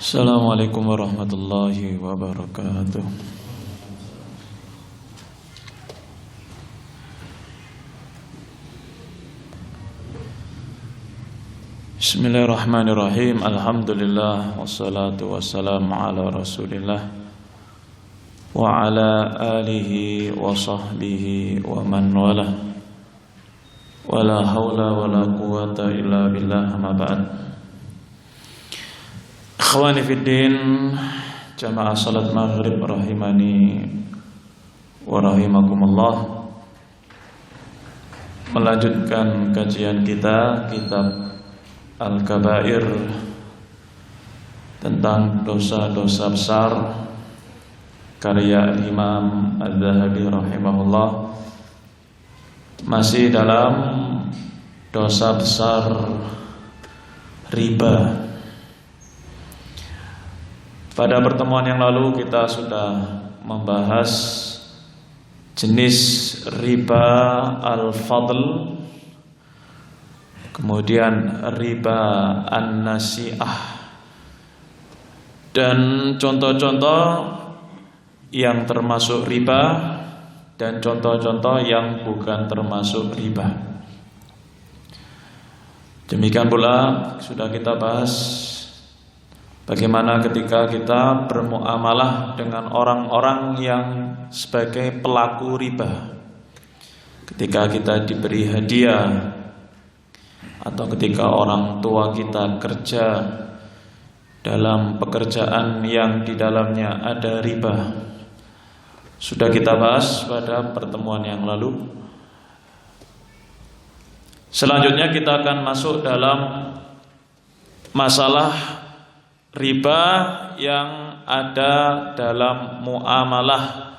Assalamualaikum warahmatullahi wabarakatuh. Bismillahirrahmanirrahim. Alhamdulillah wassalatu wassalamu ala Rasulillah wa ala alihi wa sahbihi wa man wala. Wala haula wala quwata illa billah, amma ba'd. Ikhwani fiddin, jamaah salat maghrib rahimani wa rahimakumullah. Melanjutkan kajian kita kitab Al-Kabair tentang dosa-dosa besar karya Imam Adz-Dzahabi rahimahullah. Masih dalam dosa besar riba. Pada pertemuan yang lalu kita sudah membahas jenis riba al-fadl, kemudian riba an-nasi'ah, dan contoh-contoh yang termasuk riba dan contoh-contoh yang bukan termasuk riba. Demikian pula sudah kita bahas bagaimana ketika kita bermuamalah dengan orang-orang yang sebagai pelaku riba. Ketika kita diberi hadiah, atau ketika orang tua kita kerja dalam pekerjaan yang di dalamnya ada riba. Sudah kita bahas pada pertemuan yang lalu. Selanjutnya kita akan masuk dalam masalah riba yang ada dalam muamalah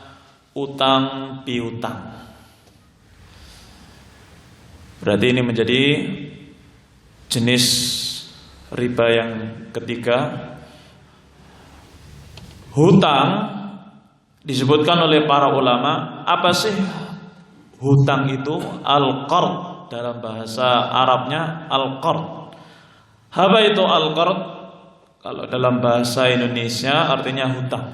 utang piutang. Berarti ini menjadi jenis riba yang ketiga. Hutang disebutkan oleh para ulama. Apa sih hutang itu? Al-qard, dalam bahasa Arabnya al-qard. Apa itu al-qard? Kalau dalam bahasa Indonesia artinya hutang.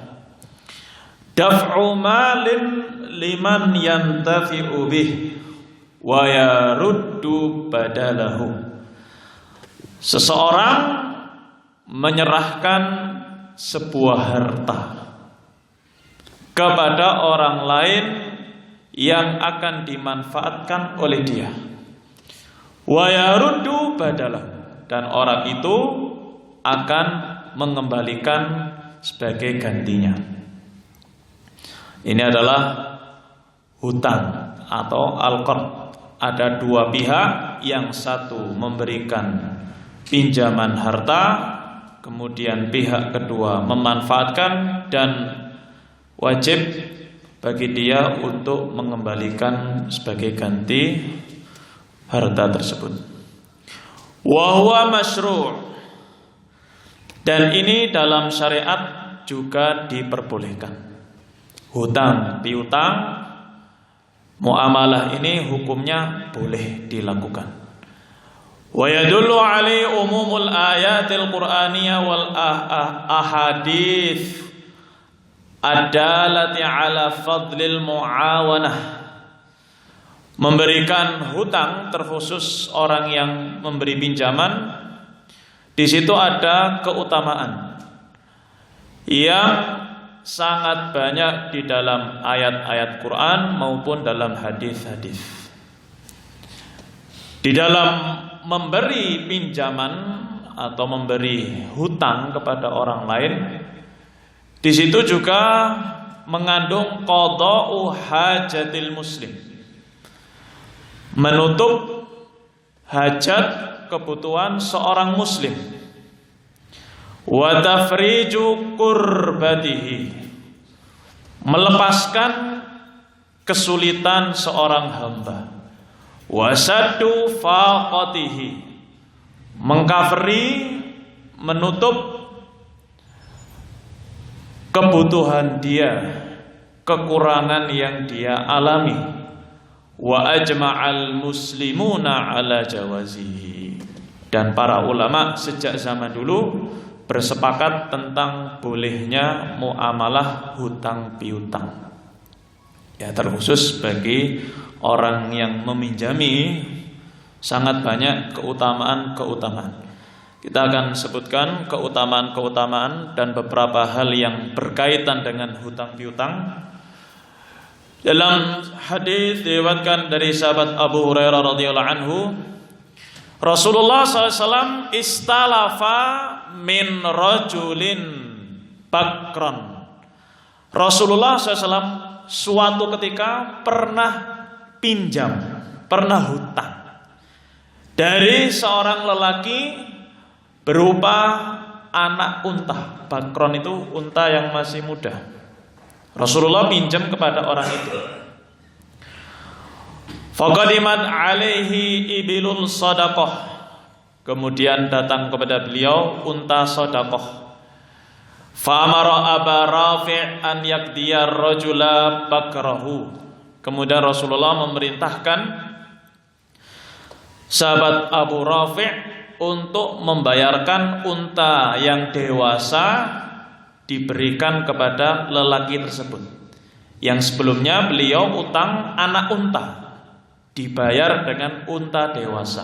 Daf'u malin liman yantafi'u bih wa yaruddu badalahu. Seseorang menyerahkan sebuah harta kepada orang lain yang akan dimanfaatkan oleh dia. Wa yaruddu badalahu, dan orang itu akan mengembalikan sebagai gantinya. Ini adalah hutang atau al-qard. Ada dua pihak, yang satu memberikan pinjaman harta, kemudian pihak kedua memanfaatkan, dan wajib bagi dia untuk mengembalikan sebagai ganti harta tersebut. Wa huwa masyru', dan ini dalam syariat juga diperbolehkan. Hutang piutang, muamalah ini hukumnya boleh dilakukan. Wa yadullu alaihi umumul ayatil qur'aniyah wal ahadits ad-dalati ala fadlil muawanah. Memberikan hutang terkhusus orang yang memberi pinjaman, di situ ada keutamaan yang sangat banyak di dalam ayat-ayat Quran maupun dalam hadis-hadis. Di dalam memberi pinjaman atau memberi hutang kepada orang lain, di situ juga mengandung qada'u hajatil muslim, menutup hajat kebutuhan seorang muslim, wa tafriju kurbatihi, melepaskan kesulitan seorang hamba, wa saddu faqatihi, mengkafri, menutup kebutuhan dia, kekurangan yang dia alami, wa ajma'al muslimuna ala jawazihi, dan para ulama sejak zaman dulu bersepakat tentang bolehnya muamalah hutang piutang. Ya, terkhusus bagi orang yang meminjami sangat banyak keutamaan-keutamaan. Kita akan sebutkan keutamaan-keutamaan dan beberapa hal yang berkaitan dengan hutang piutang. Dalam hadis diriwayatkan dari sahabat Abu Hurairah radhiyallahu anhu, Rasulullah SAW istalafa min rajulin bakron. Rasulullah SAW suatu ketika pernah pinjam, pernah hutang dari seorang lelaki berupa anak unta. Bakron itu unta yang masih muda. Rasulullah pinjam kepada orang itu. Faqadimat alaihi ibilul sadaqah. Kemudian datang kepada beliau unta sedekah. Fa'amara Aba Rafi' an yaqdiyar rajula bakrahu. Kemudian Rasulullah memerintahkan sahabat Abu Rafi' untuk membayarkan unta yang dewasa diberikan kepada lelaki tersebut. Yang sebelumnya beliau utang anak unta, dibayar dengan unta dewasa.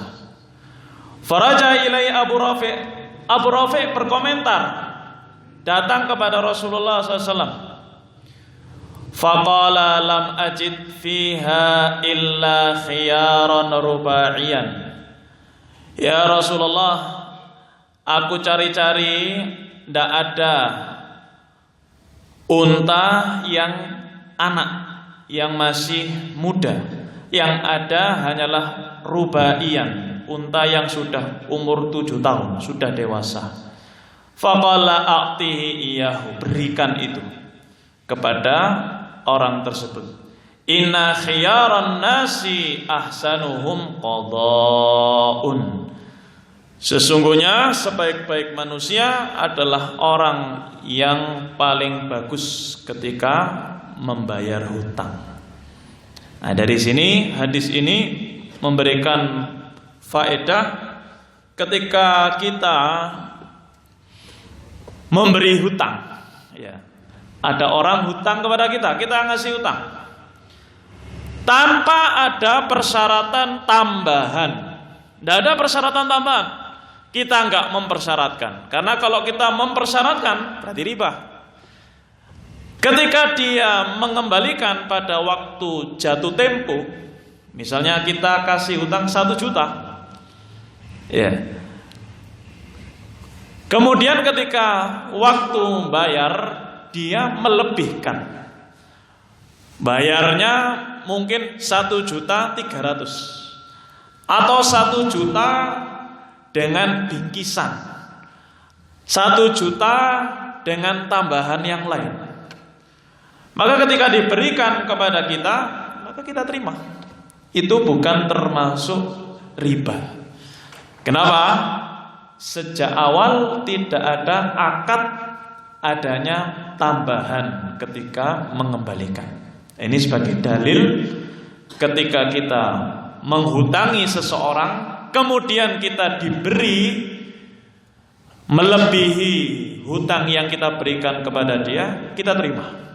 Faraja ilai Abu Rafi'. Abu Rafi' berkomentar, datang kepada Rasulullah SAW. Faqala lam ajid fiha illa khiyaran rubaiyan. Ya Rasulullah, aku cari-cari tidak ada unta yang anak, yang masih muda. Yang ada hanyalah rubaiyan, unta yang sudah umur 7 tahun, sudah dewasa. Faqala a'tihi iyahu, berikan itu kepada orang tersebut. Inna khiyaran nasi ahsanuhum qada'un. Sesungguhnya sebaik-baik manusia adalah orang yang paling bagus ketika membayar hutang. Nah, dari sini hadis ini memberikan faedah ketika kita memberi hutang. Ya. Ada orang hutang kepada kita, kita ngasih hutang tanpa ada persyaratan tambahan. Tidak ada persyaratan tambahan. Kita enggak mempersyaratkan. Karena kalau kita mempersyaratkan berarti riba. Ketika dia mengembalikan pada waktu jatuh tempo, misalnya kita kasih hutang 1 juta, ya. Kemudian ketika waktu bayar dia melebihkan, bayarnya mungkin 1.300.000 atau 1 juta dengan bingkisan, 1 juta dengan tambahan yang lain. Maka ketika diberikan kepada kita, maka kita terima. Itu bukan termasuk riba. Kenapa? Sejak awal tidak ada akad adanya tambahan ketika mengembalikan. Ini sebagai dalil ketika kita menghutangi seseorang, kemudian kita diberi melebihi hutang yang kita berikan kepada dia, kita terima.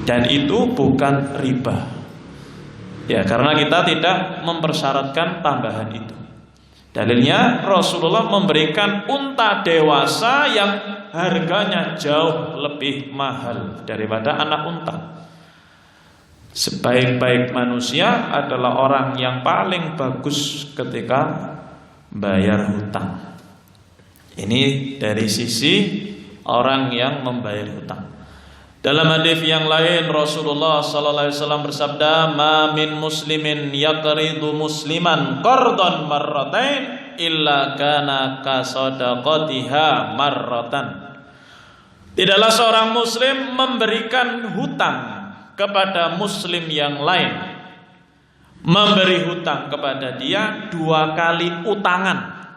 Dan itu bukan riba. Ya, karena kita tidak mempersyaratkan tambahan itu. Dalilnya Rasulullah memberikan unta dewasa yang harganya jauh lebih mahal daripada anak unta. Sebaik-baik manusia adalah orang yang paling bagus ketika bayar hutang. Ini dari sisi orang yang membayar hutang. Dalam hadis yang lain Rasulullah sallallahu alaihi wasallam bersabda, "Ma min muslimin yaqridu musliman qardan marratain illa kana ka sadaqatiha marratan." Tidaklah seorang muslim memberikan hutang kepada muslim yang lain, memberi hutang kepada dia 2 kali utangan,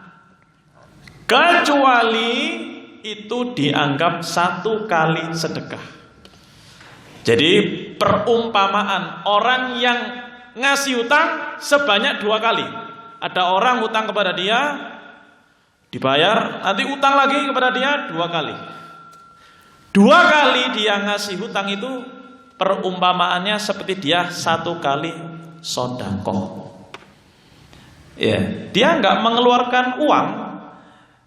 kecuali itu dianggap 1 kali sedekah. Jadi perumpamaan orang yang ngasih hutang sebanyak 2 kali. Ada orang hutang kepada dia dibayar, nanti utang lagi kepada dia 2 kali. 2 kali dia ngasih hutang itu perumpamaannya seperti dia 1 kali sedekah. Ya, dia nggak mengeluarkan uang,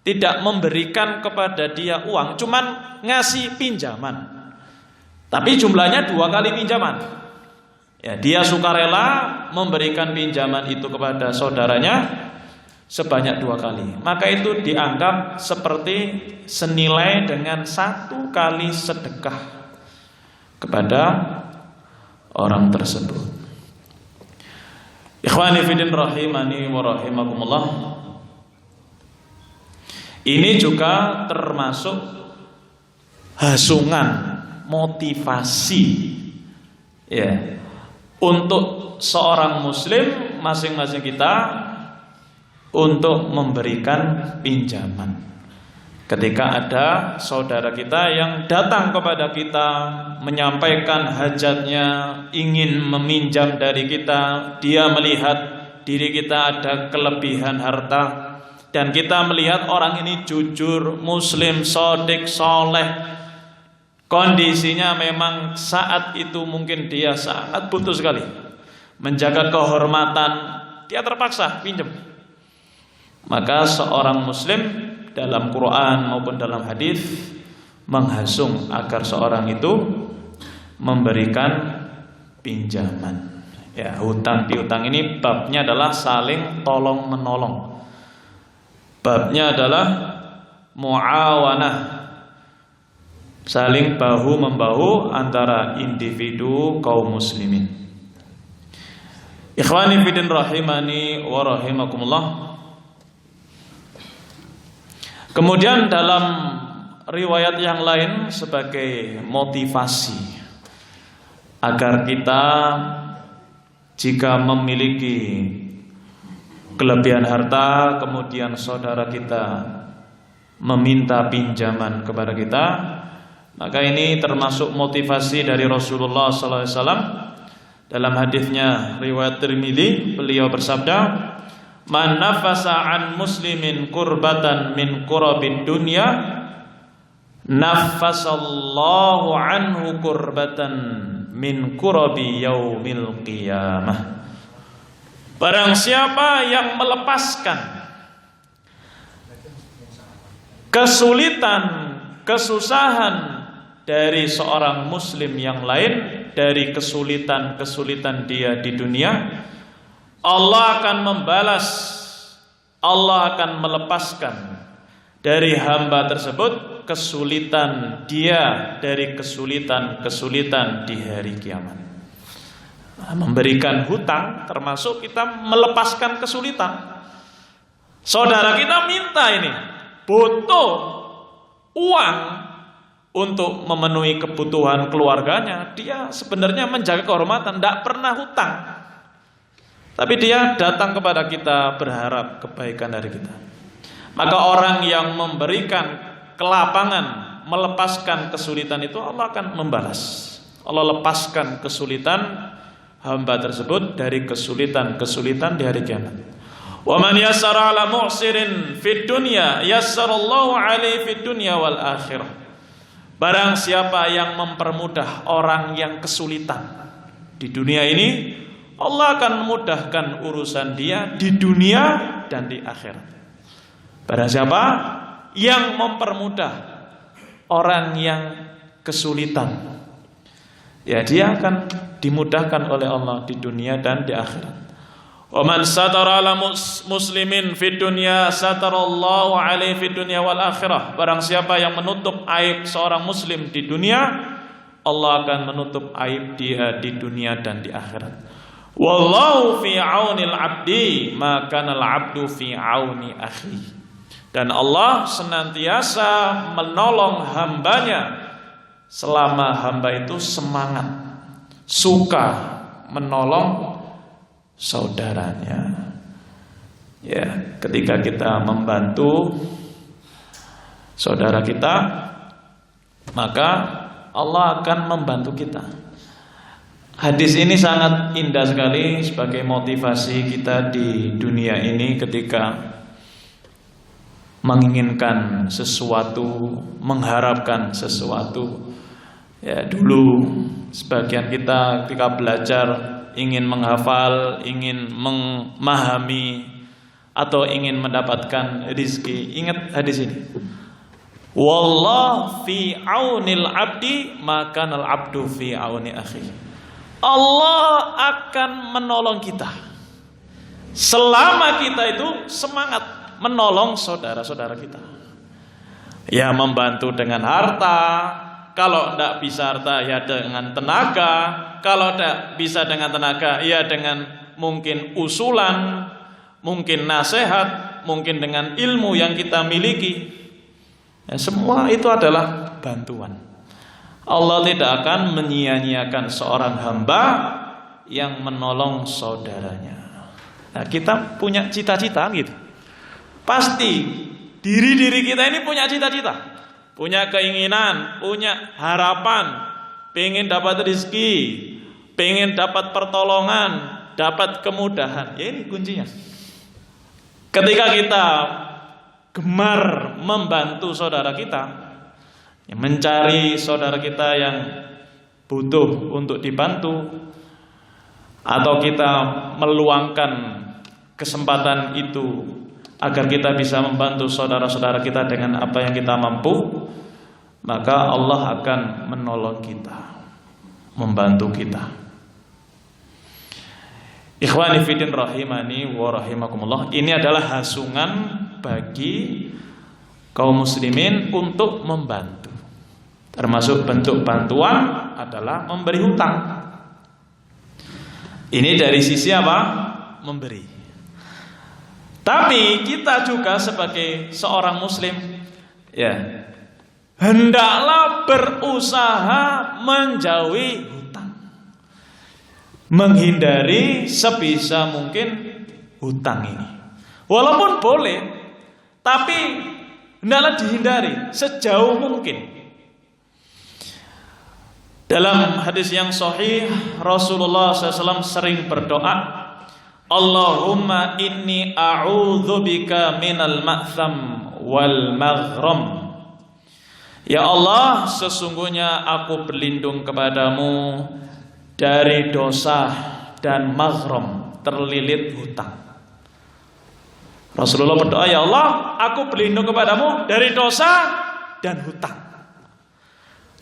tidak memberikan kepada dia uang, cuman ngasih pinjaman. Tapi jumlahnya 2 kali pinjaman. Ya, dia sukarela memberikan pinjaman itu kepada saudaranya sebanyak 2 kali. Maka itu dianggap seperti senilai dengan 1 kali sedekah kepada orang tersebut. Ikhwani fiddin rahimani wa rahimakumullah. Ini juga termasuk hasungan, motivasi ya, untuk seorang muslim masing-masing kita untuk memberikan pinjaman. Ketika ada saudara kita yang datang kepada kita menyampaikan hajatnya, ingin meminjam dari kita, dia melihat diri kita ada kelebihan harta, dan kita melihat orang ini jujur, muslim, shadiq, soleh, kondisinya memang saat itu mungkin dia sangat butuh sekali menjaga kehormatan, dia terpaksa pinjam. Maka seorang muslim dalam Quran maupun dalam hadis menghasung agar seorang itu memberikan pinjaman. Ya, hutang piutang ini babnya adalah saling tolong menolong. Babnya adalah muawanah, saling bahu membahu antara individu kaum muslimin. Ikhwani fiddin rahimani wa rahimakumullah. Kemudian dalam riwayat yang lain sebagai motivasi agar kita jika memiliki kelebihan harta, kemudian saudara kita meminta pinjaman kepada kita, maka ini termasuk motivasi dari Rasulullah SAW. Dalam hadisnya riwayat Tirmidzi, beliau bersabda, "Man nafasa an muslimin kurbatan min kurabid dunya, nafasallahu anhu kurbatan min kurabi yaumil qiyamah." Barang siapa yang melepaskan kesulitan, kesusahan dari seorang muslim yang lain, dari kesulitan-kesulitan dia di dunia, Allah akan membalas, Allah akan melepaskan dari hamba tersebut kesulitan dia dari kesulitan-kesulitan di hari kiamat. Memberikan hutang termasuk kita melepaskan kesulitan. Saudara kita minta ini, butuh uang untuk memenuhi kebutuhan keluarganya. Dia sebenarnya menjaga kehormatan, tidak pernah hutang. Tapi dia datang kepada kita berharap kebaikan dari kita. Maka orang yang memberikan kelapangan, melepaskan kesulitan itu, Allah akan membalas. Allah lepaskan kesulitan hamba tersebut dari kesulitan-kesulitan di hari kiamat. Wa man yassara 'ala mu'sirin fid dunya yassarallahu 'alaihi fid dunya wal akhirah. Barang siapa yang mempermudah orang yang kesulitan di dunia ini, Allah akan memudahkan urusan dia di dunia dan di akhirat. Barang siapa yang mempermudah orang yang kesulitan, ya dia akan dimudahkan oleh Allah di dunia dan di akhirat. Wa man satara 'ala muslimin fid dunya satarallahu 'alaihi fid dunya wal akhirah. Barang siapa yang menutup aib seorang muslim di dunia, Allah akan menutup aib dia di dunia dan di akhirat. Wallahu fi 'aunil 'abdi ma kana al-'abdu fi 'auni akhi. Dan Allah senantiasa menolong hambanya selama hamba itu semangat, suka menolong saudaranya. Ya, ketika kita membantu saudara kita, maka Allah akan membantu kita. Hadis ini sangat indah sekali sebagai motivasi kita di dunia ini ketika menginginkan sesuatu, mengharapkan sesuatu. Ya, dulu sebagian kita ketika belajar ingin menghafal, ingin memahami, atau ingin mendapatkan rizki. Ingat hadis ini. Wallah fi aunil abdi makanal abdu fi auni akhi. Allah akan menolong kita selama kita itu semangat menolong saudara-saudara kita. Ya, membantu dengan harta. Kalau tidak bisa harta, ya dengan tenaga. Kalau tidak bisa dengan tenaga, ya dengan mungkin usulan, mungkin nasihat, mungkin dengan ilmu yang kita miliki. Ya, semua itu adalah bantuan. Allah tidak akan menyia-nyiakan seorang hamba yang menolong saudaranya. Nah, kita punya cita-cita gitu. Pasti diri kita ini punya cita-cita, punya keinginan, punya harapan, pengen dapat rezeki, pengen dapat pertolongan, dapat kemudahan. Ya, ini kuncinya. Ketika kita gemar membantu saudara kita, mencari saudara kita yang butuh untuk dibantu, atau kita meluangkan kesempatan itu agar kita bisa membantu saudara-saudara kita dengan apa yang kita mampu, maka Allah akan menolong kita, membantu kita. Ikhwani fiddin rahimani wa rahimakumullah. Ini adalah hasungan bagi kaum muslimin untuk membantu. Termasuk bentuk bantuan adalah memberi hutang. Ini dari sisi apa? Memberi. Tapi kita juga sebagai seorang muslim, ya, hendaklah berusaha menjauhi hutang, menghindari sebisa mungkin hutang ini. Walaupun boleh, tapi hendaklah dihindari sejauh mungkin. Dalam hadis yang sahih, Rasulullah SAW sering berdoa, Allahumma inni a'udzubika minal ma'tham wal maghram. Ya Allah, sesungguhnya aku berlindung kepadamu dari dosa dan maghram, terlilit hutang. Rasulullah berdoa, ya Allah, aku berlindung kepadamu dari dosa dan hutang.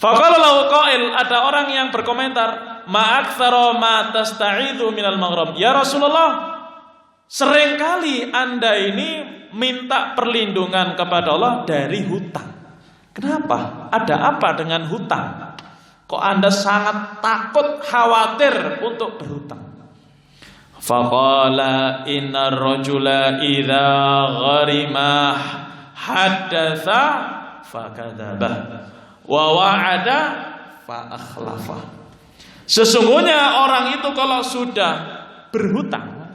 Faqala lahu qail, ada orang yang berkomentar, ma'aktsara ma tasta'idzu minal maghram. Ya Rasulullah, seringkali Anda ini minta perlindungan kepada Allah dari hutang. Kenapa? Ada apa dengan hutang? Kok Anda sangat takut, khawatir untuk berhutang? Faqala innar rajula idza gharimah haddatsa fakadzabah wa wa'ada fa akhlafa. Sesungguhnya orang itu kalau sudah berhutang,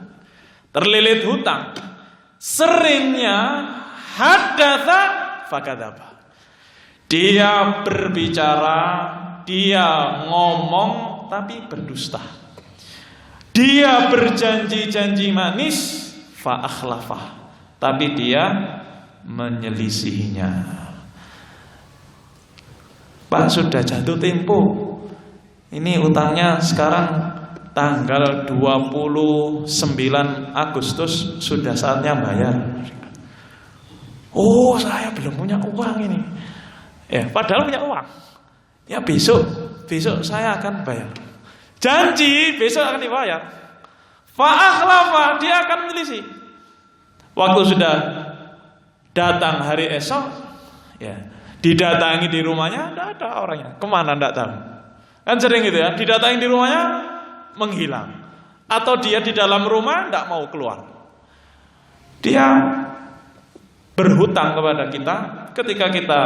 terlilit hutang, seringnya haddatsa fakadzabah. Dia berbicara, dia ngomong tapi berdusta. Dia berjanji-janji manis fa akhlafa, tapi dia menyelisihinya. Pak, sudah jatuh tempo. Ini utangnya sekarang tanggal 29 Agustus sudah saatnya bayar. Oh, saya belum punya uang ini. Ya, padahal punya uang. Ya, besok saya akan bayar. Janji besok akan dibayar. Fa akhlafa, dia akan menyelisih. Waktu sudah datang hari esok, ya, didatangi di rumahnya, tidak ada orangnya. Kemana tidak tahu. Kan sering gitu ya, didatangi di rumahnya menghilang, atau dia di dalam rumah tidak mau keluar. Dia berhutang kepada kita. Ketika kita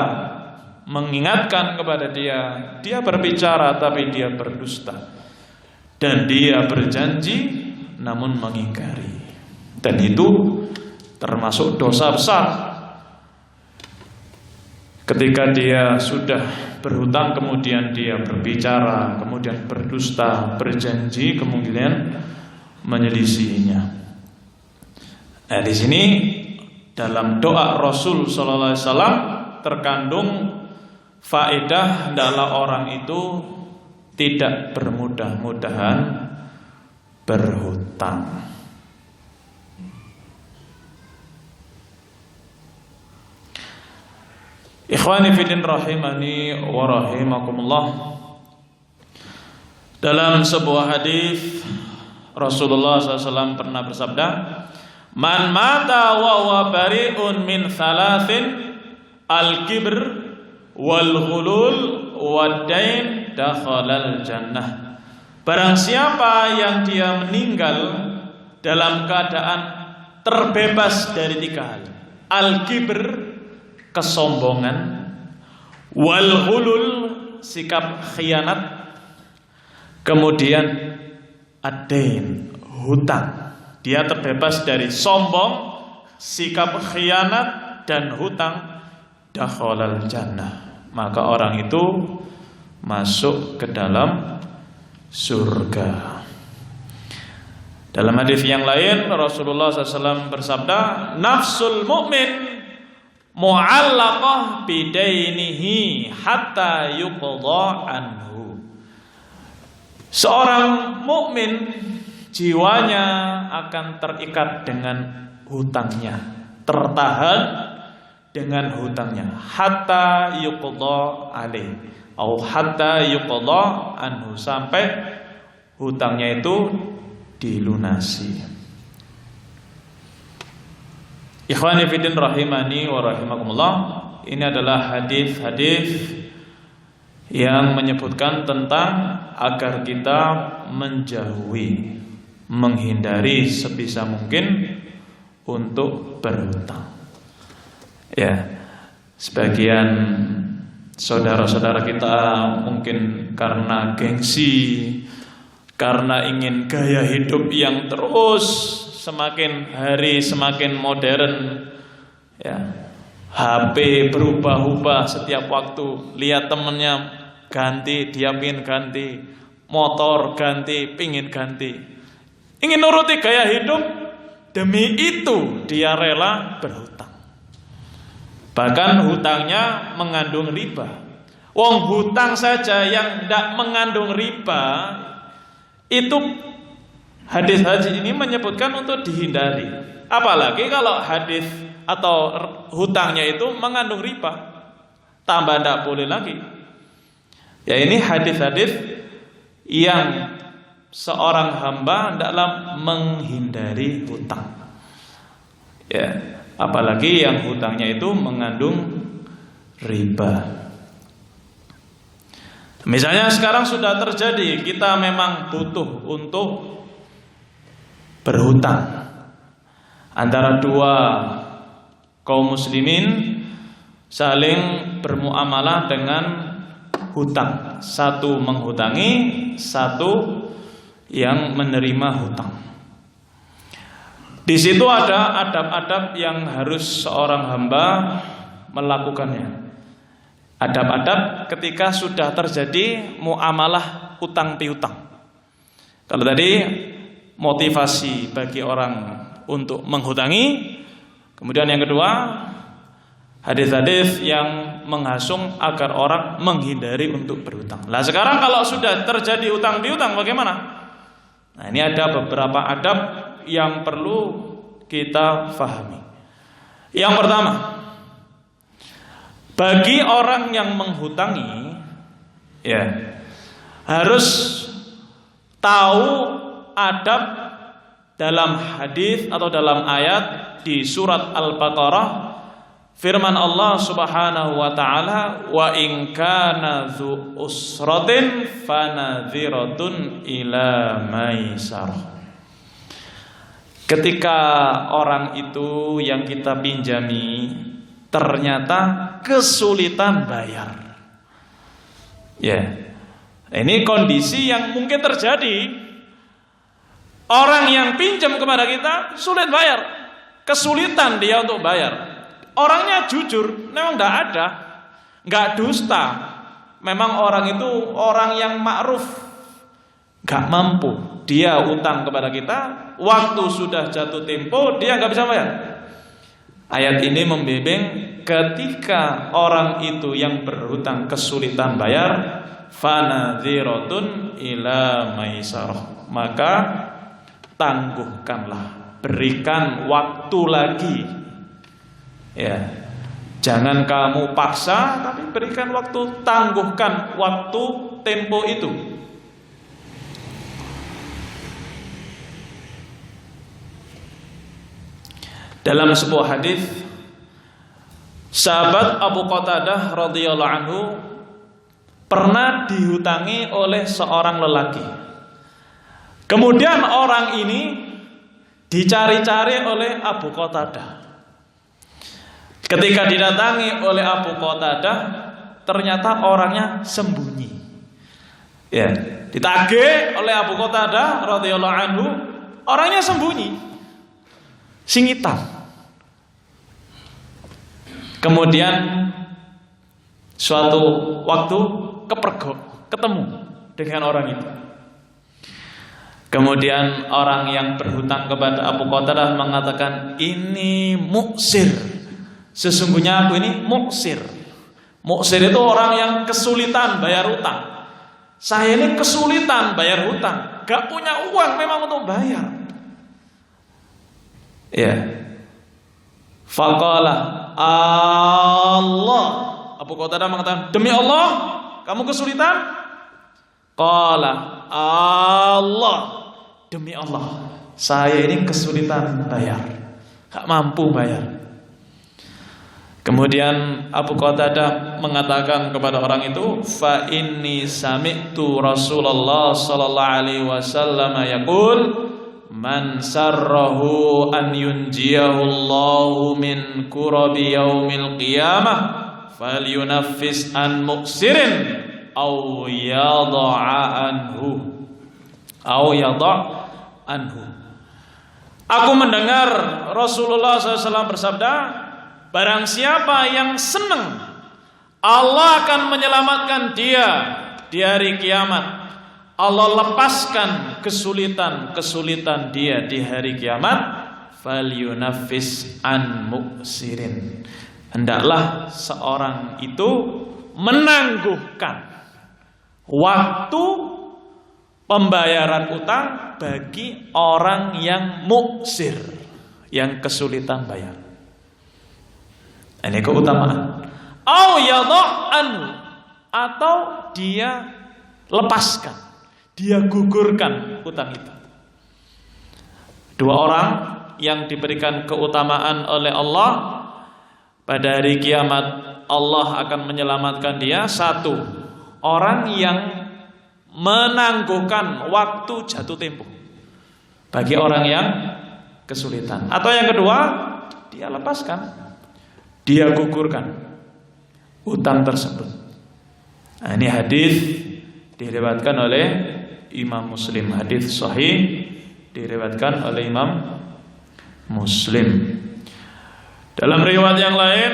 mengingatkan kepada dia berbicara tapi dia berdusta, dan dia berjanji namun mengingkari. Dan itu termasuk dosa besar. Ketika dia sudah berhutang, kemudian dia berbicara, kemudian berdusta, berjanji, kemudian menyelisihinya. Nah, di sini dalam doa Rasul sallallahu alaihi wasallam terkandung faedah hendaklah orang itu tidak bermudah-mudahan berhutang. Ikhwani fillah rahimani wa rahimakumullah. Dalam sebuah hadis Rasulullah SAW pernah bersabda, "Man mata wa huwa bari'un min thalathin al-kibr wal ghulul wad dain dakhalal jannah." Barang siapa yang dia meninggal dalam keadaan terbebas dari 3 hal. Al-kibr, kesombongan, wal ghulul, sikap khianat, kemudian ad-dain, hutang. Dia terbebas dari sombong, sikap khianat dan hutang, dakhalal jannah. Maka orang itu masuk ke dalam surga. Dalam hadis yang lain Rasulullah SAW bersabda, "Nafsul mu'min mu'allaqah bidainihi hatta yuqdha anhu." Seorang mukmin jiwanya akan terikat dengan hutangnya, tertahan dengan hutangnya hatta yuqdha alaih atau hatta yuqdha anhu, sampai hutangnya itu dilunasi. Ikhwani fillah rahimani wa rahimakumullah. Ini adalah hadis-hadis yang menyebutkan tentang agar kita menjauhi, menghindari sebisa mungkin untuk berhutang. Ya, sebagian saudara-saudara kita mungkin karena gengsi, karena ingin gaya hidup yang terus semakin hari semakin modern, ya, HP berubah-ubah setiap waktu. Lihat temennya ganti, dia pingin ganti. Motor ganti, pingin ganti. Ingin nuruti gaya hidup, demi itu dia rela berhutang. Bahkan hutangnya mengandung riba. Wong hutang saja yang tidak mengandung riba, itu hadis-hadis ini menyebutkan untuk dihindari. Apalagi kalau hadis atau hutangnya itu mengandung riba, tambah tidak boleh lagi. Ya, ini hadis-hadis yang seorang hamba hendaklah menghindari hutang. Ya, apalagi yang hutangnya itu mengandung riba. Misalnya sekarang sudah terjadi, kita memang butuh untuk berhutang antara dua kaum muslimin saling bermuamalah dengan hutang. Satu menghutangi, satu yang menerima hutang. Di situ ada adab-adab yang harus seorang hamba melakukannya. Adab-adab ketika sudah terjadi muamalah hutang piutang. Kalau tadi motivasi bagi orang untuk menghutangi, kemudian yang kedua hadis-hadis yang menghasung agar orang menghindari untuk berhutang. Nah, sekarang kalau sudah terjadi hutang piutang bagaimana? Nah, ini ada beberapa adab yang perlu kita fahami. Yang pertama, bagi orang yang menghutangi, ya, harus tahu adab dalam hadis atau dalam ayat di surat Al-Baqarah, firman Allah Subhanahu wa taala, "Wa in kana dzu usratin fanadhiratun ila maisarah." Ketika orang itu yang kita pinjami ternyata kesulitan bayar. Ya. Ini kondisi yang mungkin terjadi. Orang yang pinjam kepada kita sulit bayar. Kesulitan dia untuk bayar. Orangnya jujur, memang tidak ada, nggak dusta. Memang orang itu orang yang ma'ruf, nggak mampu. Dia utang kepada kita, waktu sudah jatuh tempo dia nggak bisa bayar. Ayat ini membimbing ketika orang itu yang berhutang kesulitan bayar, fanadhiratun ila maisarah, maka tangguhkanlah, berikan waktu lagi. Ya, jangan kamu paksa, tapi berikan waktu, tangguhkan waktu tempo itu. Dalam sebuah hadis, sahabat Abu Qatadah radhiyallahu anhu pernah dihutangi oleh seorang lelaki. Kemudian orang ini dicari-cari oleh Abu Qatadah. Ketika didatangi oleh Abu Qatadah, ternyata orangnya sembunyi. Ya, ditagih oleh Abu Qatadah radhiyallahu anhu, orangnya sembunyi, singitan. Kemudian suatu waktu kepergok, ketemu dengan orang itu. Kemudian orang yang berhutang kepada Abu Qatadah mengatakan, ini muksir. Sesungguhnya aku ini muksir. Muksir itu orang yang kesulitan bayar hutang. Saya ini kesulitan bayar hutang, gak punya uang memang untuk bayar. Ya. Faqala Allah, Abu Qatadah mengatakan, demi Allah kamu kesulitan? Qala Allah, demi Allah saya ini kesulitan bayar, gak mampu bayar. Kemudian Abu Qatadah mengatakan kepada orang itu, fa inni sami'tu Rasulullah sallallahu alaihi wasallam yaqul, man sarrahu an yunjiyahu Allahu min kurabi yaumil qiyamah falyunaffis an muksirin aw yad'a anhu. Aku mendengar Rasulullah SAW bersabda, barang siapa yang senang Allah akan menyelamatkan dia di hari kiamat, Allah lepaskan kesulitan dia di hari kiamat, falyunaffis an muksirin, hendaklah seorang itu menangguhkan waktu pembayaran utang bagi orang yang muksir, yang kesulitan bayar. Ini keutamaan. Atau dia lepaskan, dia gugurkan utang itu. Dua orang yang diberikan keutamaan oleh Allah pada hari kiamat, Allah akan menyelamatkan dia. Satu, orang yang menangguhkan waktu jatuh tempo bagi orang yang kesulitan. Atau yang kedua, dia lepaskan, dia gugurkan utang tersebut. Nah, ini hadis diriwayatkan oleh Imam Muslim, hadis sahih diriwayatkan oleh Imam Muslim. Dalam riwayat yang lain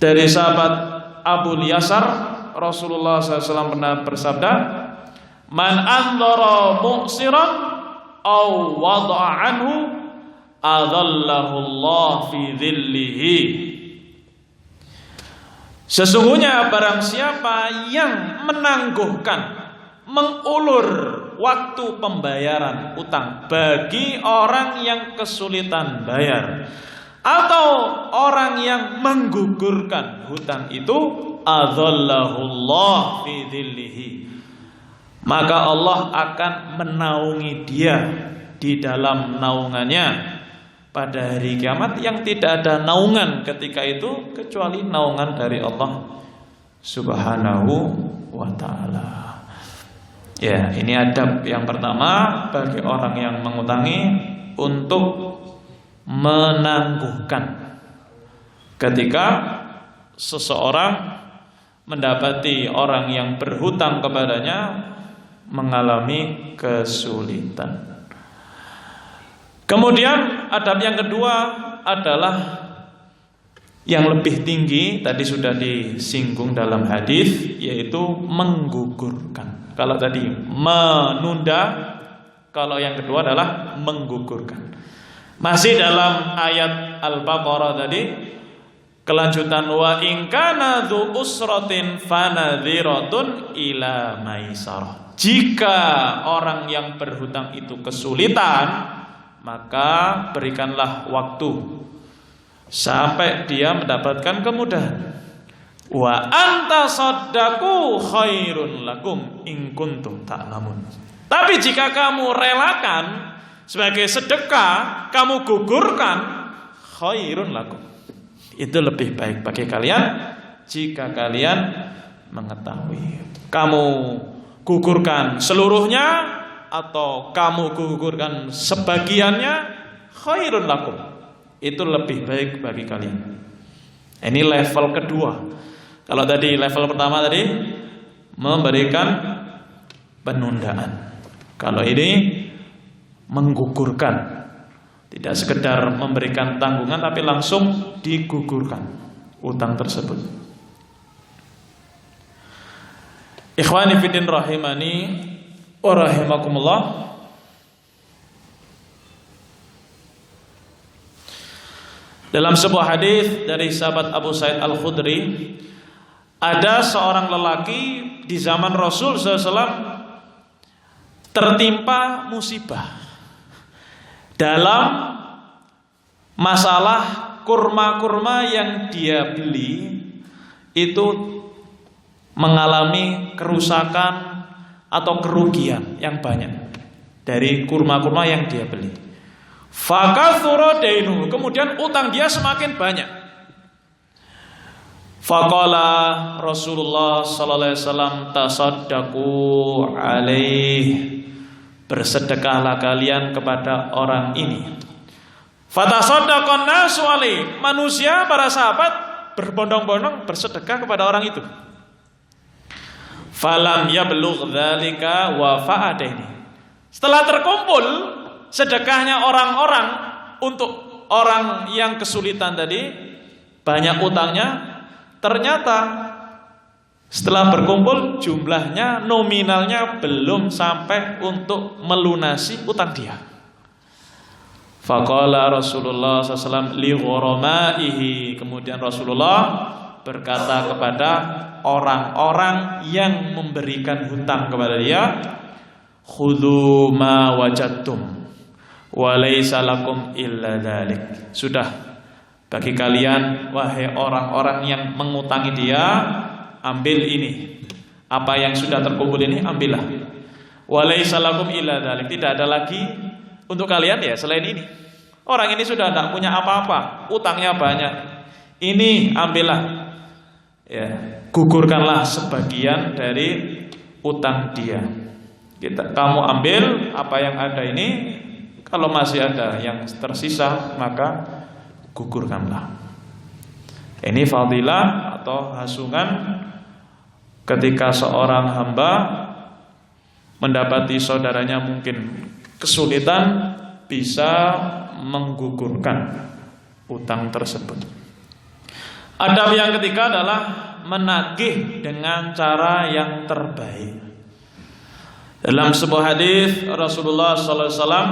dari sahabat Abu Yasar, Rasulullah SAW pernah bersabda, man andhara mu'siran aw wada'a anhu adallahu Allah fi dhillihi. Sesungguhnya barang siapa yang menangguhkan, mengulur waktu pembayaran utang bagi orang yang kesulitan bayar, atau orang yang menggugurkan hutang itu, adallahu Allah fi dhillihi, maka Allah akan menaungi dia di dalam naungannya pada hari kiamat, yang tidak ada naungan ketika itu kecuali naungan dari Allah Subhanahu wa ta'ala. Ya, ini adab yang pertama bagi orang yang mengutangi, untuk menangguhkan ketika seseorang mendapati orang yang berhutang kepadanya mengalami kesulitan. Kemudian adab yang kedua adalah yang lebih tinggi, tadi sudah disinggung dalam hadis, yaitu menggugurkan. Kalau tadi menunda, Kalau yang kedua adalah menggugurkan. Masih dalam ayat Al-Baqarah tadi, kelanjutan wa in kana dzu usratin fanadhiratun ila maisarah. Jika orang yang berhutang itu kesulitan, maka berikanlah waktu sampai dia mendapatkan kemudahan. Wa anta saddaqu khairun lakum in kuntum ta'lamun. Tapi jika kamu relakan sebagai sedekah, kamu gugurkan, khairun lakum. Itu lebih baik bagi kalian jika kalian mengetahui. Kamu gugurkan seluruhnya atau kamu gugurkan sebagiannya, khairun lakum. Itu lebih baik bagi kalian. Ini level kedua. Kalau tadi level pertama tadi memberikan penundaan. Kalau ini menggugurkan, tidak sekedar memberikan tanggungan tapi langsung digugurkan utang tersebut. Ikhwani fiddin rahimani wa rahimakumullah. Dalam sebuah hadis dari sahabat Abu Sa'id Al-Khudri, ada seorang lelaki di zaman Rasul SAW tertimpa musibah dalam masalah kurma-kurma yang dia beli itu mengalami kerusakan atau kerugian yang banyak dari kurma-kurma yang dia beli. Fakatsura dainuhu, kemudian utang dia semakin banyak. Faqala Rasulullah sallallahu alaihi wasallam tasaddaqu alaihi, bersedekahlah kalian kepada orang ini. Fatasaddaqan nasu alaihi, manusia para sahabat berbondong-bondong bersedekah kepada orang itu. Falam yablugh dzalika wa fa'adaini, setelah terkumpul sedekahnya orang-orang untuk orang yang kesulitan tadi, banyak utangnya, ternyata setelah berkumpul jumlahnya nominalnya belum sampai untuk melunasi utang dia. Faqala Rasulullah SAW li ghuramaihi, kemudian Rasulullah berkata kepada orang-orang yang memberikan hutang kepada dia, khudhu ma wajadtum wa laisa lakum illa dzalik. Sudah, bagi kalian wahai orang-orang yang mengutangi dia, ambil ini, apa yang sudah terkumpul ini ambillah. Wa laisa lakum illa dzalik, tidak ada lagi untuk kalian ya selain ini. Orang ini sudah tidak punya apa-apa, utangnya banyak, ini ambillah. Ya, gugurkanlah sebagian dari utang dia. Kamu ambil apa yang ada ini, kalau masih ada yang tersisa maka gugurkanlah. Ini fadilah atau hasungan ketika seorang hamba mendapati saudaranya mungkin kesulitan, bisa menggugurkan utang tersebut. Adab yang ketiga adalah menagih dengan cara yang terbaik. Dalam sebuah hadis Rasulullah sallallahu alaihi wasallam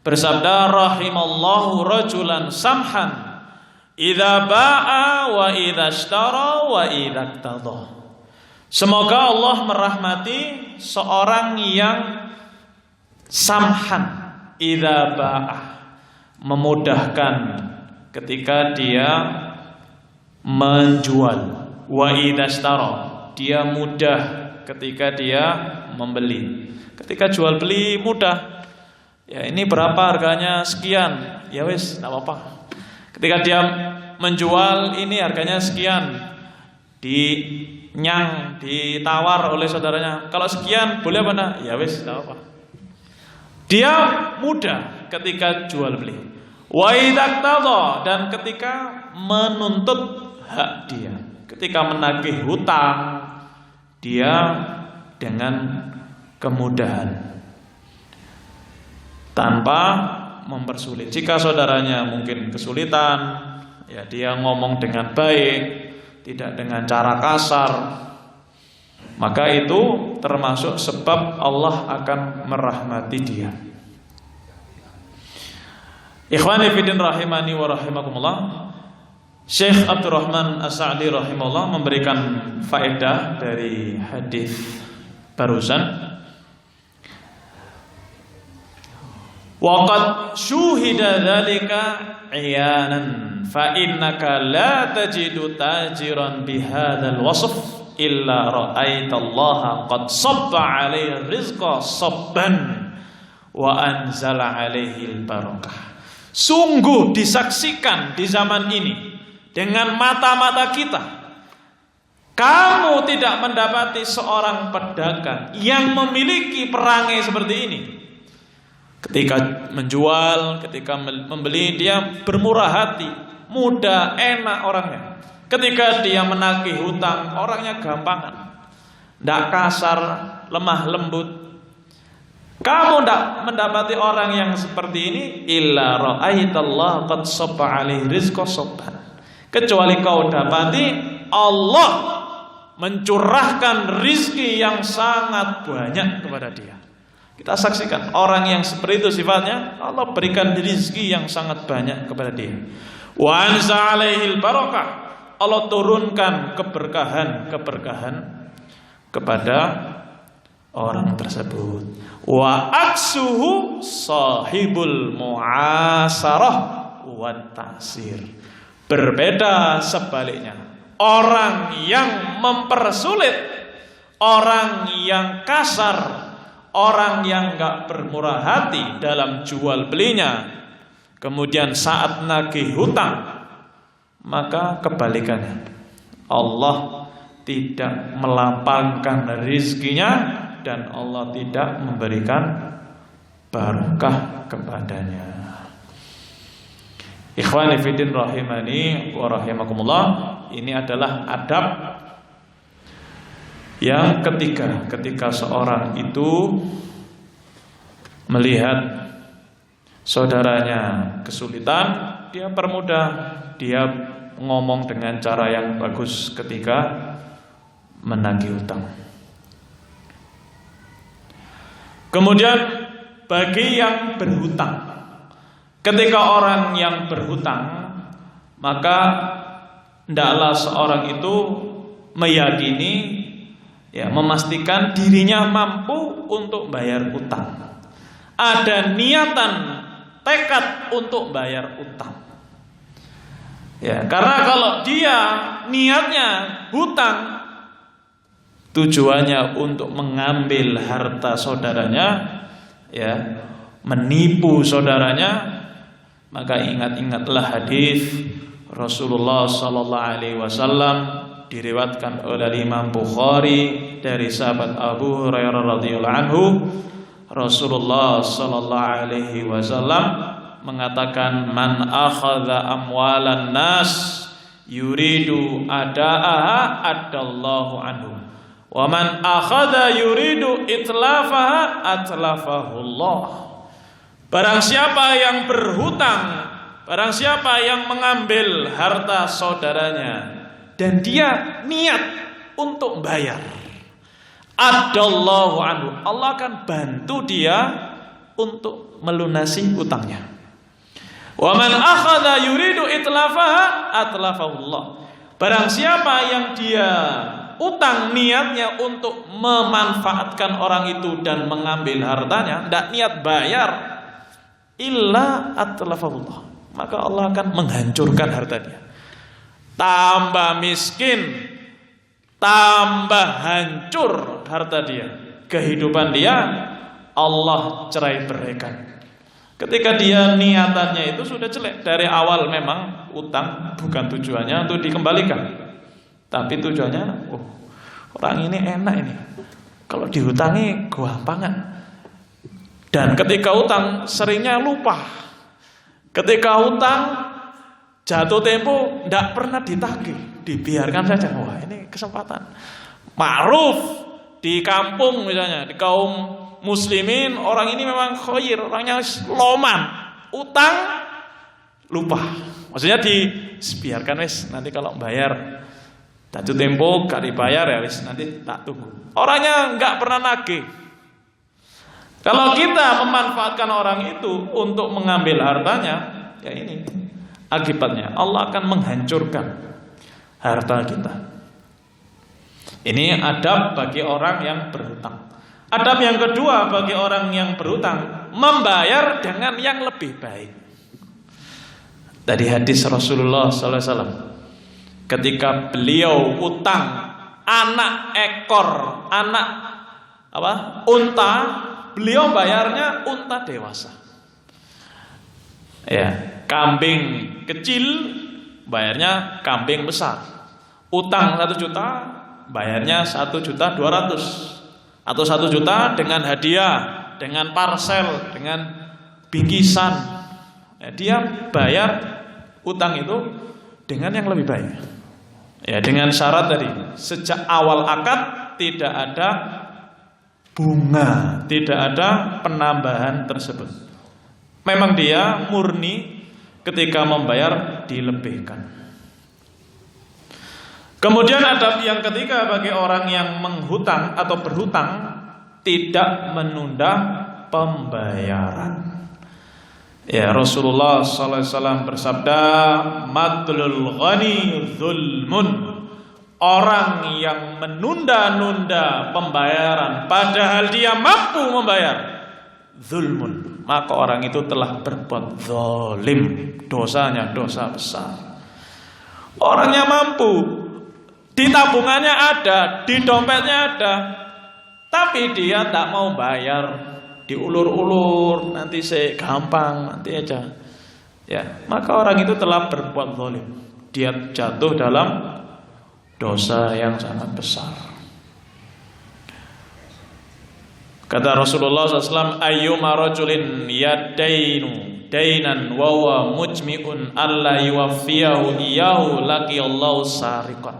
bersabda, rahimallahu rajulan samhan idza ba'a wa idza ishtara wa idza iqtada. Semoga Allah merahmati seorang yang samhan idza ba'a, memudahkan ketika dia menjual, wa idza ishtara, dia mudah ketika dia membeli. Ketika jual beli mudah. Ya, ini berapa harganya? Sekian. Ya wis, enggak apa-apa. Ketika dia menjual, ini harganya sekian. Ditawar oleh saudaranya. Kalau sekian boleh apa enggak? Ya wis, enggak apa-apa. Dia mudah ketika jual beli. Wa idza iqtada, dan ketika menuntut hak dia, ketika menagih hutang, dia dengan kemudahan tanpa mempersulit. Jika saudaranya mungkin kesulitan, ya dia ngomong dengan baik, tidak dengan cara kasar, maka itu termasuk sebab Allah akan merahmati dia. Ikhwani fillah rahimani wa rahimakumullah. Syekh Abdurrahman As-Sa'di rahimahullah memberikan faedah dari hadis barusan. Waqad syuhida dzalika iyanan fa innaka la tajidu tajiran bihadzal wasf illa ra'aitallaha qad sabba 'alaihi rizqa sabban wa anzala 'alaihi al-barakah. Sungguh disaksikan di zaman ini dengan mata-mata kita, kamu tidak mendapati seorang pedagang yang memiliki perangai seperti ini. Ketika menjual, ketika membeli, dia bermurah hati, mudah, enak orangnya. Ketika dia menagih hutang, orangnya gampangan, tidak kasar, lemah lembut. Kamu tidak mendapati orang yang seperti ini illa ra'aitallah qad sabba 'alaihi rizqa sabban, kecuali kau dapati Allah mencurahkan rizki yang sangat banyak kepada dia. Kita saksikan orang yang seperti itu sifatnya, Allah berikan rizki yang sangat banyak kepada dia. Wa anza 'alaihil barakah, Allah turunkan keberkahan kepada orang tersebut. Wa aksuhu sahibul mu'asarah wa ta'sir. Berbeda sebaliknya, orang yang mempersulit, orang yang kasar, orang yang enggak bermurah hati dalam jual belinya, kemudian saat nagih hutang, maka kebalikannya, Allah tidak melapangkan rizkinya dan Allah tidak memberikan barakah kepadanya. Ikhwani fiddin rahimani wa rahimakumullah, ini adalah adab yang ketiga ketika seorang itu melihat saudaranya kesulitan, dia permudah, dia ngomong dengan cara yang bagus ketika menagih hutang. Kemudian bagi yang berhutang, ketika orang yang berhutang, maka hendaklah seorang itu meyakini, memastikan dirinya mampu untuk bayar utang. Ada niatan, tekad untuk bayar utang. Karena kalau dia niatnya hutang, tujuannya untuk mengambil harta saudaranya, menipu saudaranya, maka ingat-ingatlah hadis Rasulullah sallallahu alaihi wasallam diriwayatkan oleh Imam Bukhari dari sahabat Abu Hurairah radhiyallahu anhu. Rasulullah sallallahu alaihi wasallam mengatakan, man akhadha amwalan nas yuridu adaaha adallahu anhu. Wa man akhadha yuridu itlafaha atlafahullah. Barang siapa yang berhutang, barang siapa yang mengambil harta saudaranya dan dia niat untuk bayar, adallahu anhu, Allah akan bantu dia untuk melunasi utangnya. Wa man akhadha yuridu itlafaha atlafahullah. Barang siapa yang dia utang niatnya untuk memanfaatkan orang itu dan mengambil hartanya, tidak niat bayar, illa atlafahullah, maka Allah akan menghancurkan harta dia. Tambah miskin, tambah hancur harta dia, kehidupan dia, Allah cerai beraikan. Ketika dia niatannya itu sudah jelek dari awal, memang utang bukan tujuannya untuk dikembalikan, tapi tujuannya, orang ini enak ini, kalau dihutangi gampangan. Dan ketika utang seringnya lupa. Ketika utang jatuh tempo tidak pernah ditagih, dibiarkan saja. Wah, ini kesempatan. Ma'ruf di kampung misalnya, di kaum muslimin, orang ini memang khair, orangnya loman, utang lupa. Maksudnya dibiarkan wes, nanti kalau bayar Jatuh tempo gak dibayar ya wis, nanti tak tunggu. Orangnya nggak pernah nagih. Kalau kita memanfaatkan orang itu untuk mengambil hartanya, ya ini akibatnya Allah akan menghancurkan harta kita. Ini adab bagi orang yang berhutang. Adab yang kedua bagi orang yang berhutang, membayar dengan yang lebih baik. Dari hadis Rasulullah SAW, ketika beliau utang unta, beliau bayarnya unta dewasa. Ya, kambing kecil bayarnya kambing besar. Utang 1 juta, bayarnya 1.200.000 atau 1 juta dengan hadiah, dengan parcel, dengan bingkisan. Ya, dia bayar utang itu dengan yang lebih baik. Ya, dengan syarat tadi, sejak awal akad tidak ada bunga, tidak ada penambahan tersebut. Memang dia murni ketika membayar dilebihkan. Kemudian adab yang ketiga bagi orang yang menghutang atau berhutang, tidak menunda pembayaran. Ya, Rasulullah SAW bersabda, "Matlul ghani zulmun." Orang yang menunda-nunda pembayaran padahal dia mampu membayar, zulmun, maka orang itu telah berbuat zalim. Dosanya dosa besar. Orangnya mampu, di tabungannya ada, di dompetnya ada, tapi dia tak mau bayar. Diulur-ulur, nanti gampang, nanti aja. Ya, maka orang itu telah berbuat zalim. Dia jatuh dalam dosa yang sangat besar. Kata Rasulullah SAW, ayyuma rajulin yadainu dainan wa huwa mujmi'un alla yuwaffiyahu iyahu laqiyallahu sariqan.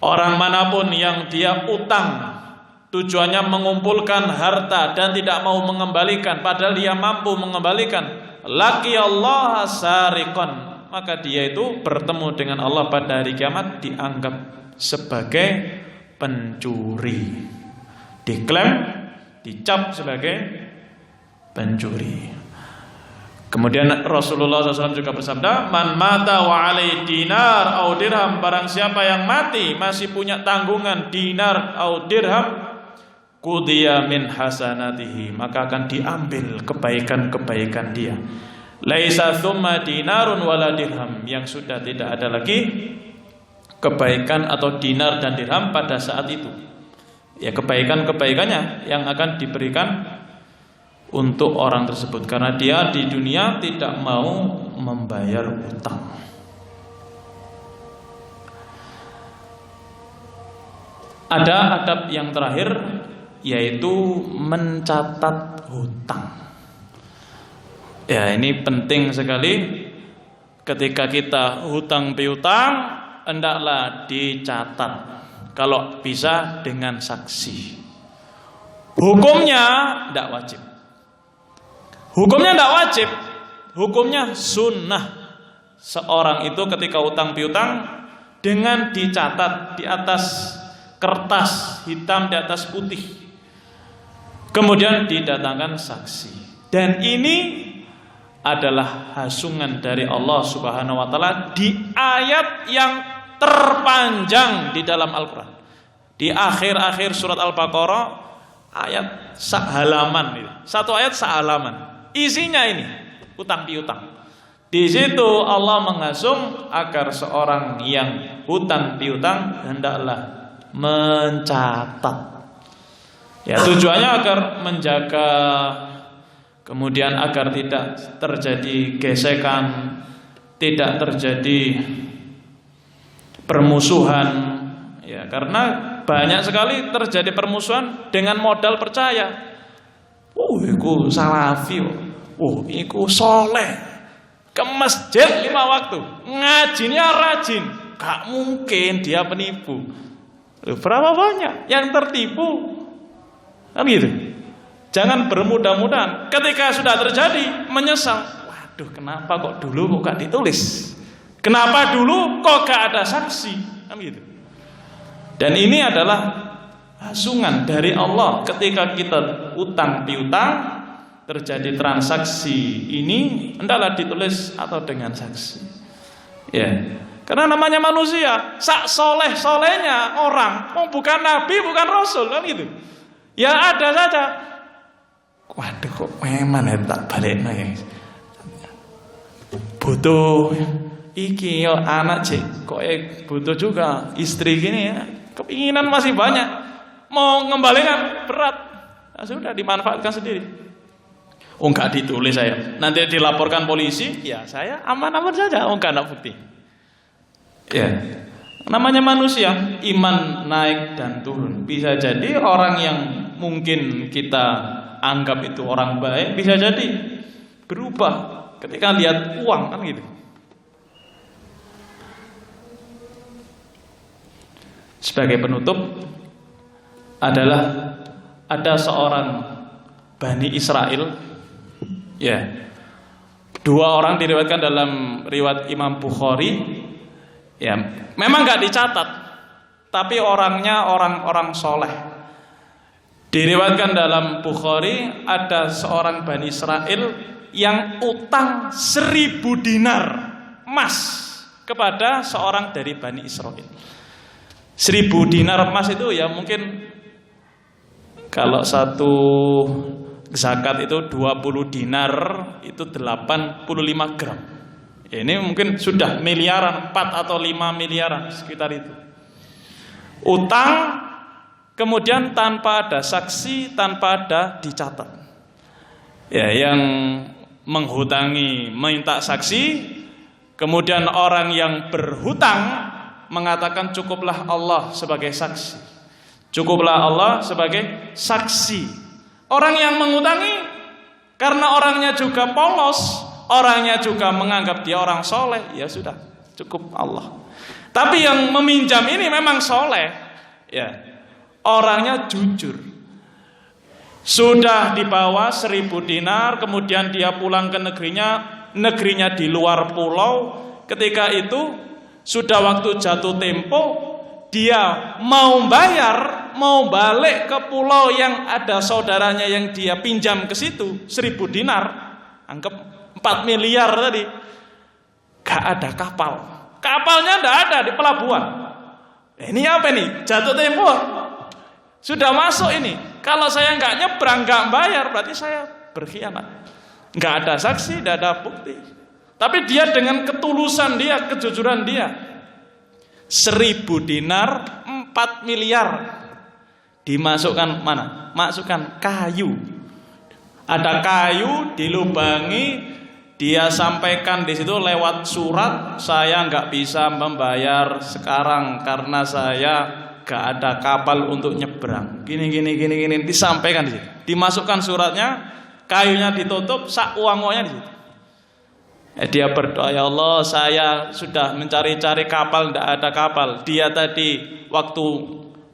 Orang manapun yang dia utang, tujuannya mengumpulkan harta dan tidak mau mengembalikan, padahal dia mampu mengembalikan, laqiyallaha sariqan, maka dia itu bertemu dengan Allah pada hari kiamat dianggap sebagai pencuri, diklaim, dicap sebagai pencuri. Kemudian Rasulullah SAW juga bersabda, man mata wa alai dinar au dirham, barang siapa yang mati masih punya tanggungan dinar au dirham, qudiya min hasanatihi, maka akan diambil kebaikan-kebaikan dia. Laisa thumma dinarun wala dirham, yang sudah tidak ada lagi kebaikan atau dinar dan dirham pada saat itu. Ya, kebaikan-kebaikannya yang akan diberikan untuk orang tersebut, karena dia di dunia tidak mau membayar utang. Ada adab yang terakhir, yaitu mencatat hutang. Ya, ini penting sekali. Ketika kita hutang piutang, hendaklah dicatat, kalau bisa dengan saksi. Hukumnya tidak wajib. Hukumnya tidak wajib, hukumnya sunnah. Seorang itu ketika utang piutang, dengan dicatat di atas kertas hitam di atas putih, kemudian didatangkan saksi. Dan ini adalah hasungan dari Allah Subhanahu wa taala di ayat yang terpanjang di dalam Al-Quran. Di akhir-akhir surat Al-Baqarah, ayat sehalaman, satu ayat sehalaman. Isinya ini utang piutang. Di situ Allah mengasung agar seorang yang hutang piutang hendaklah mencatat. Ya, tujuannya agar menjaga, kemudian agar tidak terjadi gesekan, tidak terjadi permusuhan. Ya, karena banyak sekali terjadi permusuhan dengan modal percaya. Iku salafi, iku soleh, ke masjid 5 waktu, ngajinya rajin. Gak mungkin dia penipu. Berapa banyak yang tertipu? Kan gitu. Jangan bermudah-mudahan. Ketika sudah terjadi, menyesal. Waduh, kenapa kok dulu kok gak ditulis? Kenapa dulu kok gak ada saksi? Kan gitu. Dan ini adalah hasungan dari Allah ketika kita utang piutang terjadi transaksi ini hendaklah ditulis atau dengan saksi. Ya. Karena namanya manusia, sak soleh-solehnya orang, bukan nabi, bukan rasul kan gitu. Ya ada saja. Waduh kok memang ya tak balikno ya. Butuh iki yo anak cek, kok butuh juga istri gini ya. Keinginan masih banyak. Mau ngembalikan berat. Nah, sudah dimanfaatkan sendiri. Oh enggak ditulis saya. Nanti dilaporkan polisi, ya saya aman-aman saja. Oh enggak ada bukti. Ya. Namanya manusia, iman naik dan turun. Bisa jadi orang yang mungkin kita anggap itu orang baik, bisa jadi berubah ketika lihat uang kan gitu. Sebagai penutup adalah ada seorang Bani Israel, ya, dua orang diriwayatkan dalam riwayat Imam Bukhari. Ya, memang nggak dicatat, tapi orangnya orang-orang soleh. Diriwayatkan dalam Bukhari ada seorang Bani Israel yang utang 1000 dinar emas kepada seorang dari Bani Israel. 1000 dinar emas itu ya mungkin kalau satu zakat itu 20 dinar itu 85 gram. Ini mungkin sudah miliaran, 4 atau 5 miliaran sekitar itu. Utang kemudian tanpa ada saksi, tanpa ada dicatat. Ya, yang menghutangi minta saksi, kemudian orang yang berhutang mengatakan cukuplah Allah sebagai saksi. Cukuplah Allah sebagai saksi. Orang yang mengutangi karena orangnya juga polos, orangnya juga menganggap dia orang soleh, ya sudah, cukup Allah. Tapi yang meminjam ini memang soleh, ya, orangnya jujur. Sudah dibawa 1000 dinar, kemudian dia pulang ke negerinya di luar pulau. Ketika itu sudah waktu jatuh tempo, dia mau bayar, mau balik ke pulau yang ada saudaranya yang dia pinjam ke situ 1000 dinar, anggap 4 miliar tadi. Gak ada kapal. Kapalnya gak ada di pelabuhan. Ini apa nih? Jatuh tempo. Sudah masuk ini. Kalau saya gak nyebrang, gak bayar, berarti saya berkhianat. Gak ada saksi, gak ada bukti. Tapi dia dengan ketulusan dia, kejujuran dia, 1000 dinar 4 miliar dimasukkan mana? Masukkan kayu. Ada kayu dilubangi. Dia sampaikan di situ lewat surat, saya nggak bisa membayar sekarang karena saya nggak ada kapal untuk nyebrang. Gini. Disampaikan di situ. Dimasukkan suratnya, kayunya ditutup, sak uangnya di situ. Dia berdoa, ya Allah, saya sudah mencari-cari kapal, nggak ada kapal. Dia tadi waktu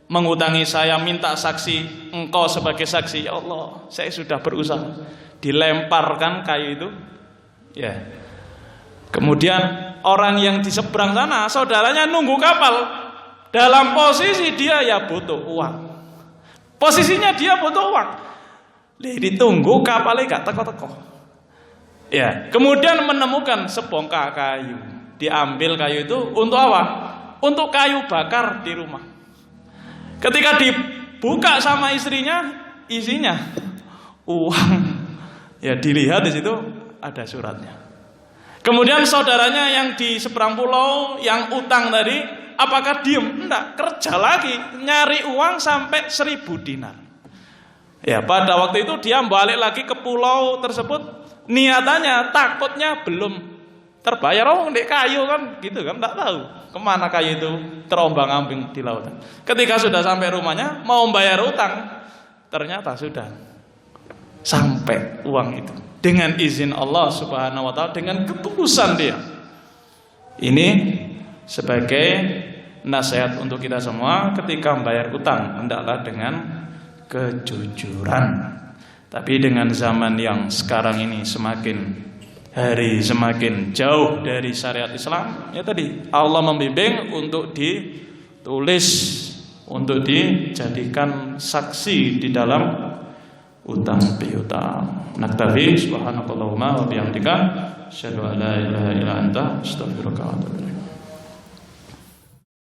mengutangi saya minta saksi, engkau sebagai saksi. Ya Allah, saya sudah berusaha. Dilemparkan kayu itu. Ya. Kemudian orang yang di seberang sana, saudaranya nunggu kapal. Dalam posisi dia ya butuh uang. Posisinya dia butuh uang. Ditunggu kapalnya gak teko-teko. Ya. Kemudian menemukan sebongkah kayu. Diambil kayu itu untuk apa? Untuk kayu bakar di rumah. Ketika dibuka sama istrinya, isinya uang. Ya, dilihat di situ ada suratnya. Kemudian saudaranya yang di seberang pulau yang utang tadi, apakah diem? Enggak, kerja lagi nyari uang sampai 1000 dinar. Ya, pada waktu itu dia balik lagi ke pulau tersebut, niatannya takutnya belum terbayar. Oh, ndek kayu kan gitu kan, enggak tahu kemana kayu itu terombang-ambing di lautan. Ketika sudah sampai rumahnya mau bayar utang, ternyata sudah sampai uang itu. Dengan izin Allah Subhanahu wa ta'ala, dengan ketulusan dia. Ini sebagai nasihat untuk kita semua ketika membayar utang, hendaklah dengan kejujuran. Tapi dengan zaman yang sekarang ini semakin hari semakin jauh dari syariat Islam, ya tadi Allah membimbing untuk ditulis untuk dijadikan saksi di dalam utang piutang. Naktafi subhanakallahumma wa bihamdika asyhadu an la ilaha illa anta astaghfiruka wa atubu ilaik.